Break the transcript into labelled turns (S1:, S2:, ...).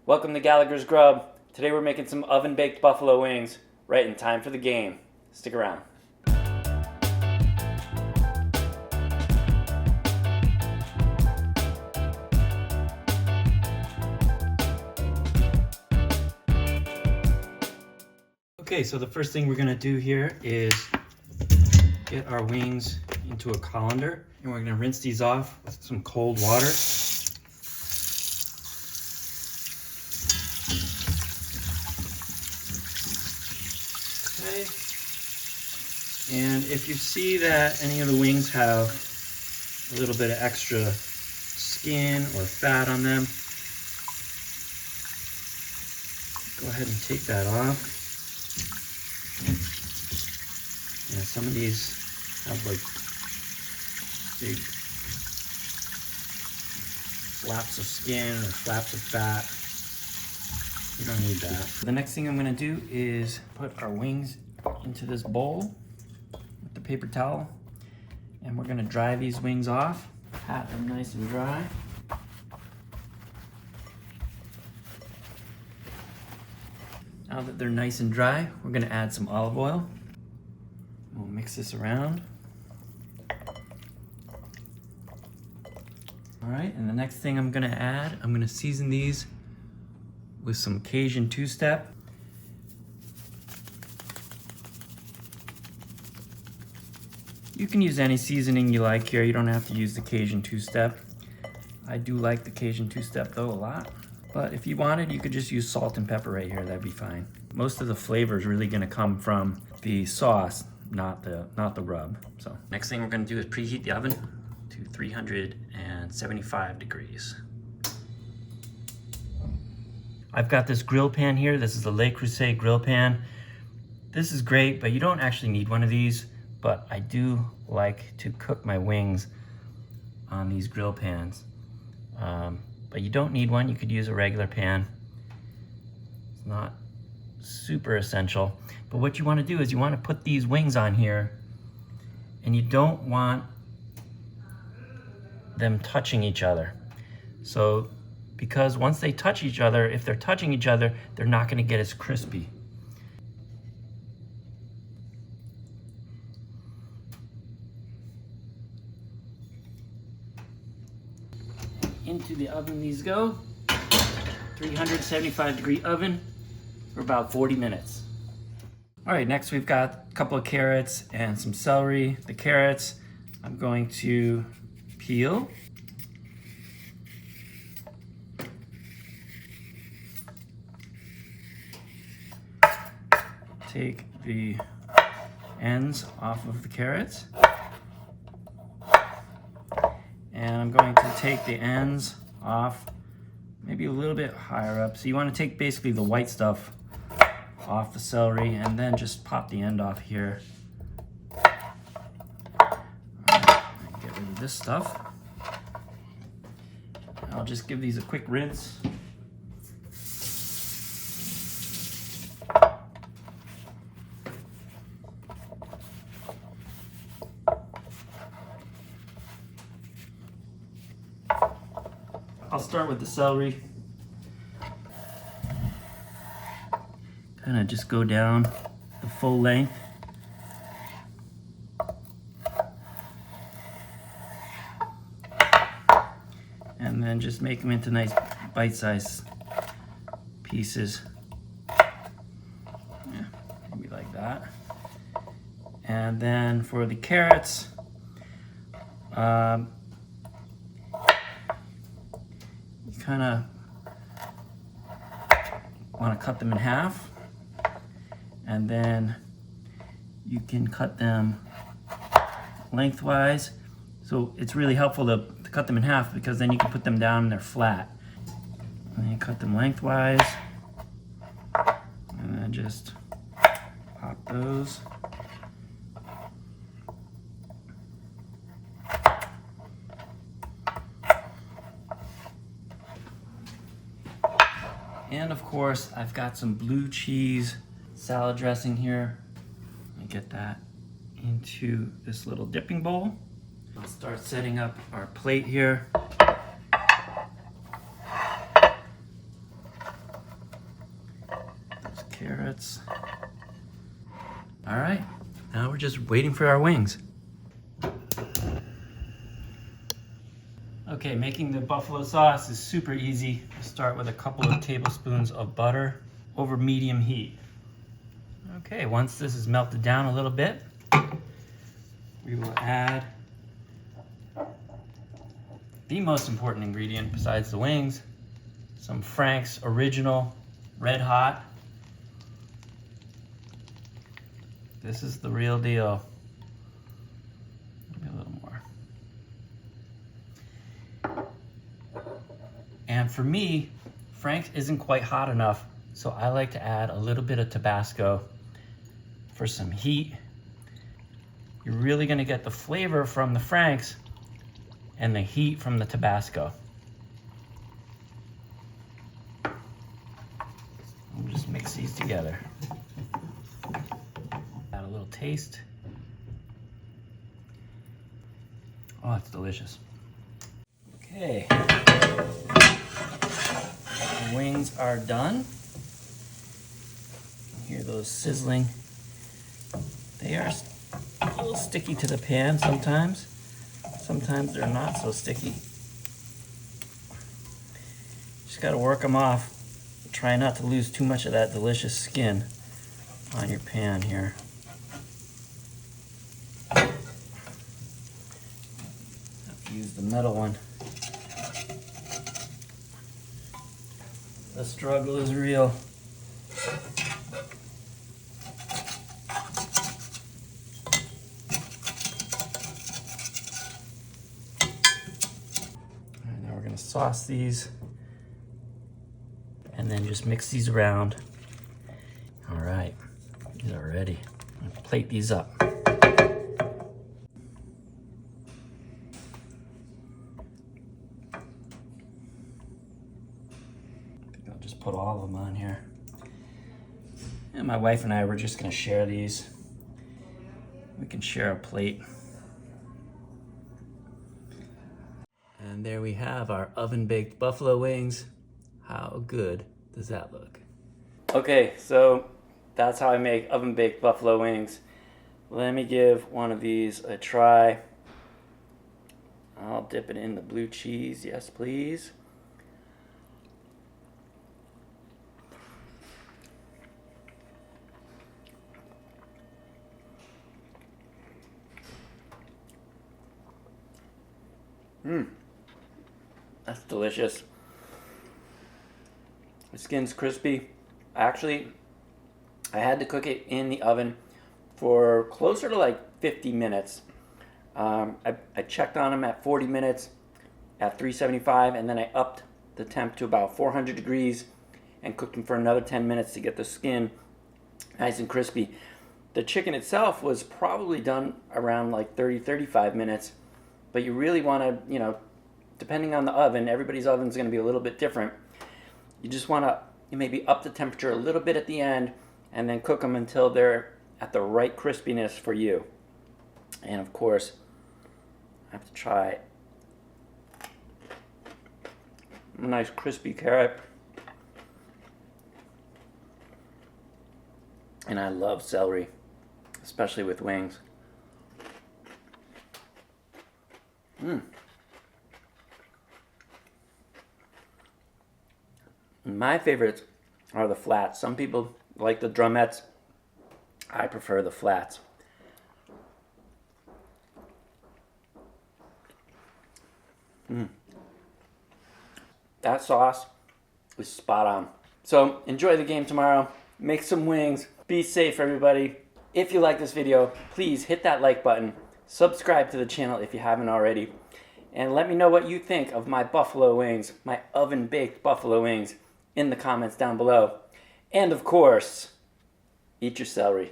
S1: Welcome to Gallagher's Grub. Today we're making some oven-baked buffalo wings, right in time for the game. Stick around. Okay, so the first thing we're gonna do here is get our wings into a colander, and we're gonna rinse these off with some cold water. Okay. And if you see that any of the wings have a little bit of extra skin or fat on them, go ahead and take that off. And some of these have like big flaps of skin or flaps of fat. You don't need that. The next thing I'm gonna do is put our wings into this bowl with the paper towel, and we're gonna dry these wings off, pat them nice and dry. Now that they're nice and dry, we're gonna add some olive oil. We'll mix this around. All right, and the next thing I'm gonna season these with some Cajun two-step. You can use any seasoning you like here. You don't have to use the Cajun two-step. I do like the Cajun two-step though a lot. But if you wanted, you could just use salt and pepper right here, that'd be fine. Most of the flavor is really gonna come from the sauce, not the rub. So next thing we're gonna do is preheat the oven to 375 degrees. I've got this grill pan here. This is the Le Creuset grill pan. This is great, but you don't actually need one of these, but I do like to cook my wings on these grill pans. But you don't need one. You could use a regular pan. It's not super essential. But what you want to do is you want to put these wings on here, and you don't want them touching each other. So, because once they touch each other, if they're touching each other, they're not going to get as crispy. Into the oven these go. 375 degree oven for about 40 minutes. All right, next we've got a couple of carrots and some celery. The carrots I'm going to peel. Take the ends off of the carrots. And I'm going to take the ends off maybe a little bit higher up. So you want to take basically the white stuff off the celery and then just pop the end off here. Get rid of this stuff. I'll just give these a quick rinse. I'll start with the celery. Kind of just go down the full length. And then just make them into nice bite-sized pieces. Yeah, maybe like that. And then for the carrots, kind of want to cut them in half, and then you can cut them lengthwise. So it's really helpful to cut them in half, because then you can put them down and they're flat. And then you cut them lengthwise, and then just pop those. And of course, I've got some blue cheese salad dressing here. Let me get that into this little dipping bowl. I'll start setting up our plate here. carrots. All right, now we're just waiting for our wings. Okay, making the buffalo sauce is super easy. Start with a couple of tablespoons of butter over medium heat. Okay, once this is melted down a little bit, we will add the most important ingredient besides the wings, some Frank's Original Red Hot. This is the real deal. Maybe a little more. And for me, Frank's isn't quite hot enough, so I like to add a little bit of Tabasco for some heat. You're really gonna get the flavor from the Frank's and the heat from the Tabasco. We'll just mix these together. Add a little taste. Oh, it's delicious. Okay, the wings are done. Hear those sizzling. They are a little sticky to the pan sometimes. Sometimes they're not so sticky. Just gotta work them off. Try not to lose too much of that delicious skin on your pan here. Use the metal one. The struggle is real. And now we're gonna sauce these and then just mix these around. All right, these are ready. I'm gonna plate these up. I'll just put all of them on here. And my wife and I, we're just gonna share these. We can share a plate. And there we have our oven-baked buffalo wings. How good does that look? Okay, so that's how I make oven-baked buffalo wings. Let me give one of these a try. I'll dip it in the blue cheese, yes please. That's delicious. The skin's crispy. Actually, I had to cook it in the oven for closer to like 50 minutes. I checked on them at 40 minutes at 375, and then I upped the temp to about 400 degrees and cooked them for another 10 minutes to get the skin nice and crispy. The chicken itself was probably done around like 30-35 minutes, but you really want to, you know, depending on the oven, everybody's oven is going to be a little bit different. You just want to maybe up the temperature a little bit at the end and then cook them until they're at the right crispiness for you. And of course, I have to try a nice crispy carrot. And I love celery, especially with wings. My favorites are the flats. Some people like the drumettes. I prefer the flats. That sauce is spot on. So enjoy the game tomorrow. Make some wings. Be safe, everybody. If you like this video, please hit that like button. Subscribe to the channel if you haven't already. And let me know what you think of my buffalo wings, my oven-baked buffalo wings, in the comments down below. And of course, eat your celery.